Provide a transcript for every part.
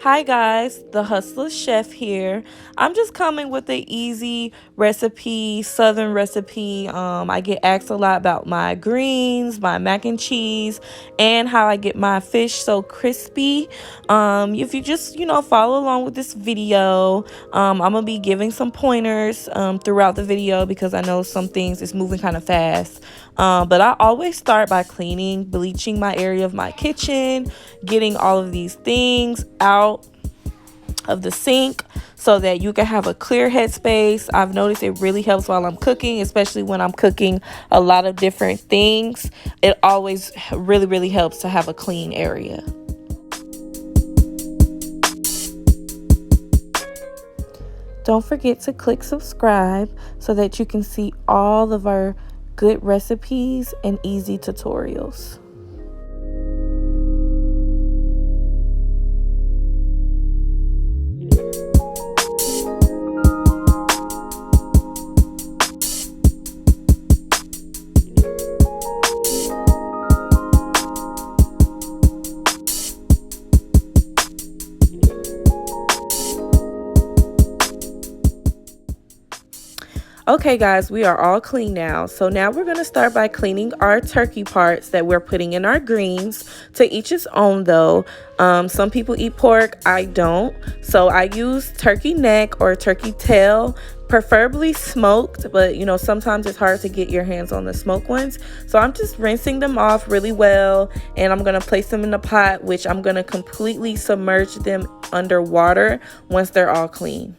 Hi guys, the Hustler Chef here. I'm just coming with an easy recipe, southern recipe. I get asked a lot about my greens, my mac and cheese, and how I get my fish so crispy. If you just, follow along with this video, I'm gonna be giving some pointers throughout the video because I know some things is moving kind of fast. But I always start by cleaning, bleaching my area of my kitchen, getting all of these things out of the sink so that you can have a clear headspace. I've noticed it really helps while I'm cooking, especially when I'm cooking a lot of different things. It always really helps to have a clean area. Don't forget to click subscribe so that you can see all of our good recipes and easy tutorials. Okay guys, we are all clean now. So now we're going to start by cleaning our turkey parts that we're putting in our greens. To each his own though. Some people eat pork, I don't. So I use turkey neck or turkey tail, preferably smoked, but sometimes it's hard to get your hands on the smoked ones. So I'm just rinsing them off really well, and I'm going to place them in a pot, which I'm going to completely submerge them under water once they're all clean.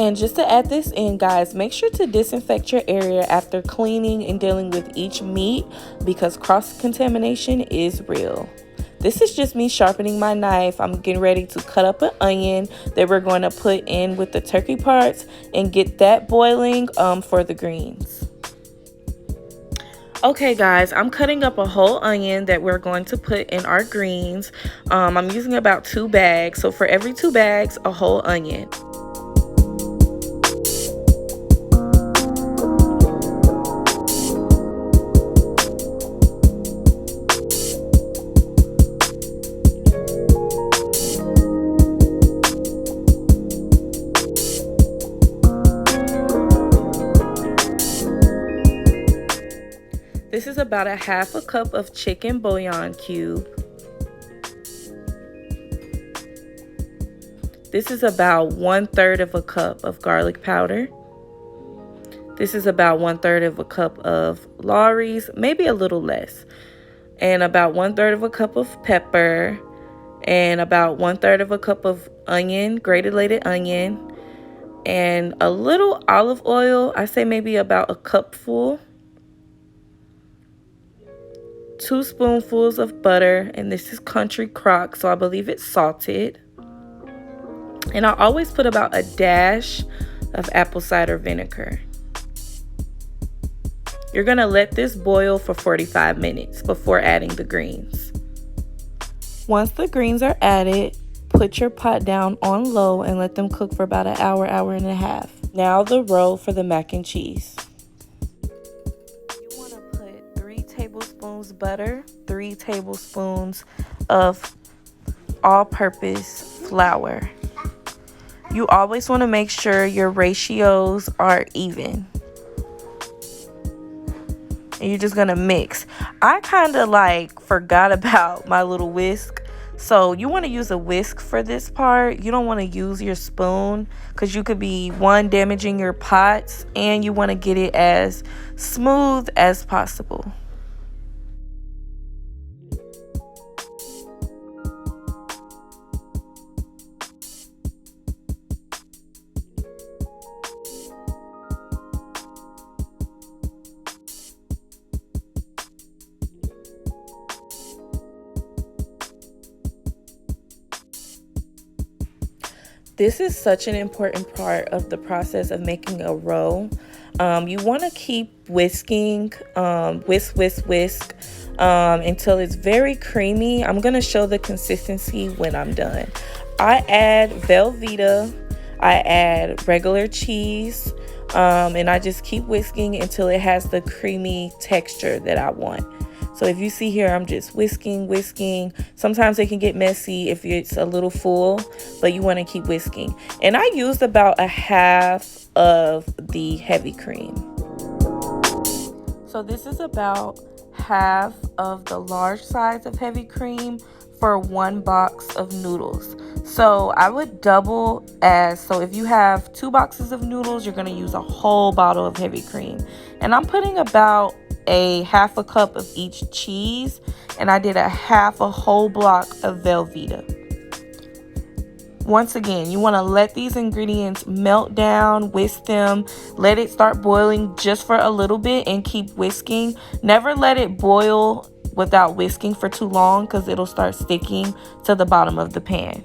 And just to add this in, guys, make sure to disinfect your area after cleaning and dealing with each meat because cross-contamination is real. This is just me sharpening my knife. I'm getting ready to cut up an onion that we're going to put in with the turkey parts and get that boiling for the greens. Okay guys, I'm cutting up a whole onion that we're going to put in our greens. I'm using about 2 bags, so for every 2 bags, a whole onion. This is about a 1/2 cup of chicken bouillon cube. This is about 1/3 of a cup of garlic powder. This is about 1/3 of a cup of Lawrys, maybe a little less. And about 1/3 of a cup of pepper. And about 1/3 of a cup of onion, grated onion. And a little olive oil, I say maybe about a cupful. 2 spoonfuls of butter, and this is country crock, so I believe it's salted. And I always put about a dash of apple cider vinegar. You're gonna let this boil for 45 minutes before adding the greens. Once the greens are added, put your pot down on low and let them cook for about an hour and a half. Now the roll for the mac and cheese. Tablespoons butter, 3 tablespoons of all-purpose flour. You always want to make sure your ratios are even. And you're just gonna mix. I kind of forgot about my little whisk. So you want to use a whisk for this part. You don't want to use your spoon because you could be damaging your pots, and you want to get it as smooth as possible. This is such an important part of the process of making a roux. You want to keep whisking, whisk, until it's very creamy. I'm going to show the consistency when I'm done. I add Velveeta, I add regular cheese, and I just keep whisking until it has the creamy texture that I want. So if you see here, I'm just whisking. Sometimes it can get messy if it's a little full, but you want to keep whisking. And I used about a half of the heavy cream. So this is about half of the large size of heavy cream for one box of noodles. So I would double so if you have 2 boxes of noodles, you're going to use a whole bottle of heavy cream. And I'm putting about a half a cup of each cheese, and I did a whole block of Velveeta. Once again, you want to let these ingredients melt down, whisk them, let it start boiling just for a little bit and keep whisking. Never let it boil without whisking for too long because it'll start sticking to the bottom of the pan.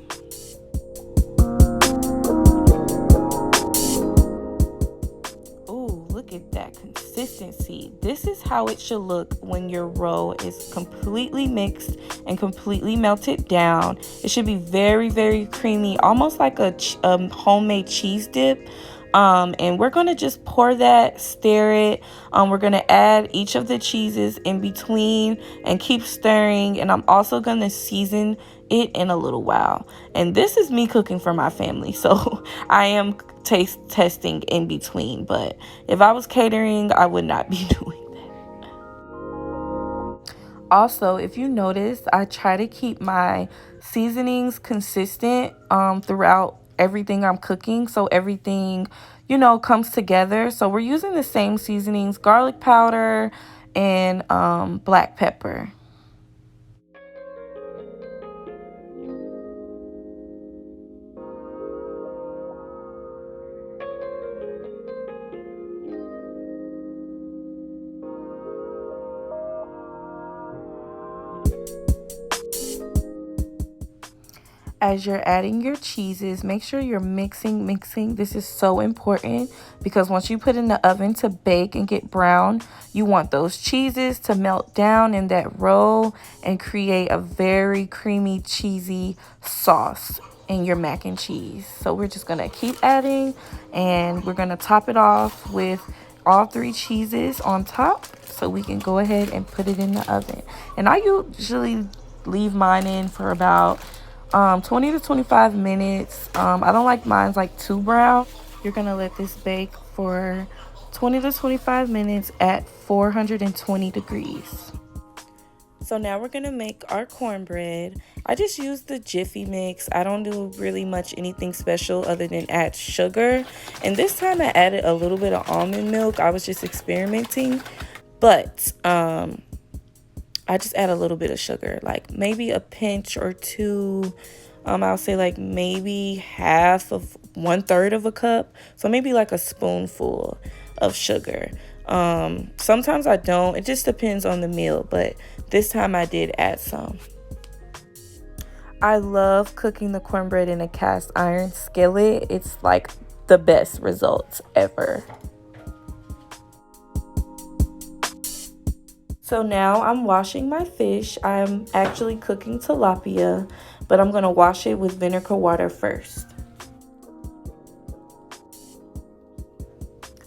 Ooh, look at that consistency. This is how it should look when your roll is completely mixed and completely melted down. It should be very, very creamy, almost like a homemade cheese dip. And we're going to just pour that, stir it. We're going to add each of the cheeses in between and keep stirring. And I'm also going to season it in a little while. And this is me cooking for my family, so I am taste testing in between. But if I was catering, I would not be doing that. Also, if you notice, I try to keep my seasonings consistent throughout everything I'm cooking, so everything, comes together. So we're using the same seasonings: garlic powder and black pepper. As you're adding your cheeses, make sure you're mixing. This is so important because once you put in the oven to bake and get brown, you want those cheeses to melt down in that roll and create a very creamy, cheesy sauce in your mac and cheese. So we're just gonna keep adding, and we're gonna top it off with all 3 cheeses on top so we can go ahead and put it in the oven. And I usually leave mine in for about 20 to 25 minutes. I don't like mine like too brown. You're gonna let this bake for 20 to 25 minutes at 420 degrees. So now we're gonna make our cornbread. I just use the Jiffy mix. I don't do really much anything special other than add sugar. And this time I added a little bit of almond milk. I was just experimenting, but I just add a little bit of sugar, like maybe a pinch or 2. I'll say like maybe 1/3 of a cup. So maybe like a spoonful of sugar. Sometimes I don't. It just depends on the meal, but this time I did add some. I love cooking the cornbread in a cast iron skillet. It's like the best results ever. So now I'm washing my fish. I'm actually cooking tilapia, but I'm going to wash it with vinegar water first.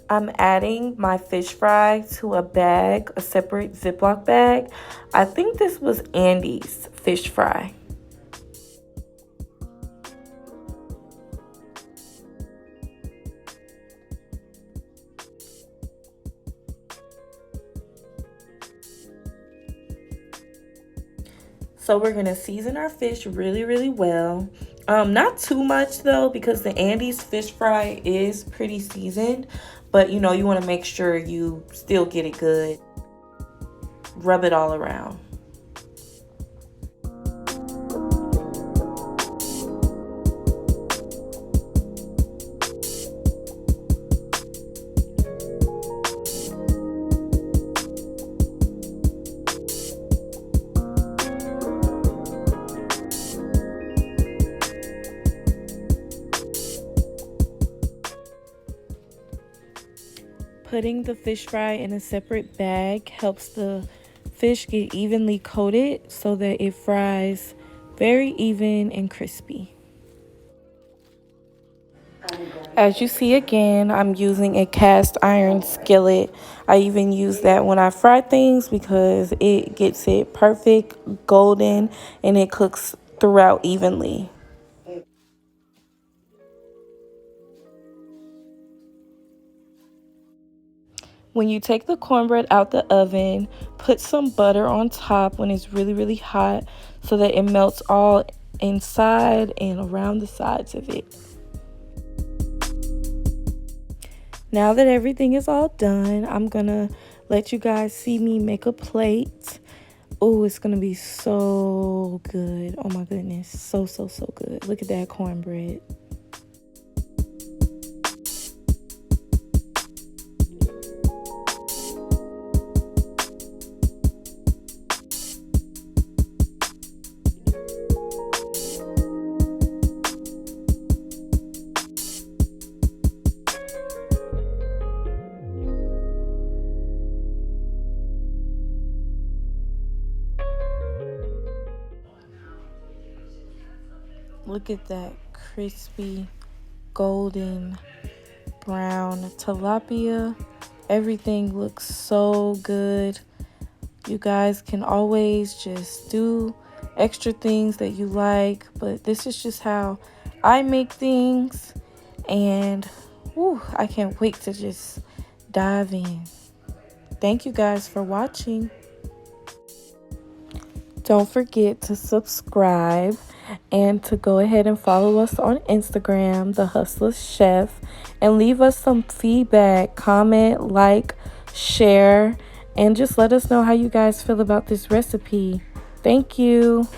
I'm adding my fish fry to a bag, a separate Ziploc bag. I think this was Andy's fish fry. So we're gonna season our fish really, really well. Not too much though, because the Andy's fish fry is pretty seasoned, but you wanna make sure you still get it good. Rub it all around. putting the fish fry in a separate bag helps the fish get evenly coated so that it fries very even and crispy. As you see again, I'm using a cast iron skillet. I even use that when I fry things because it gets it perfect, golden, and it cooks throughout evenly. When you take the cornbread out the oven, put some butter on top when it's really, really hot so that it melts all inside and around the sides of it. Now that everything is all done, I'm gonna let you guys see me make a plate. Oh, it's gonna be so good. Oh my goodness, so, so, so good. Look at that cornbread. Look at that crispy, golden, brown tilapia. Everything looks so good. You guys can always just do extra things that you like, but this is just how I make things. And whew, I can't wait to just dive in. Thank you guys for watching. Don't forget to subscribe and to go ahead and follow us on Instagram, The Hustler Chef, and leave us some feedback, comment, like, share, and just let us know how you guys feel about this recipe. Thank you.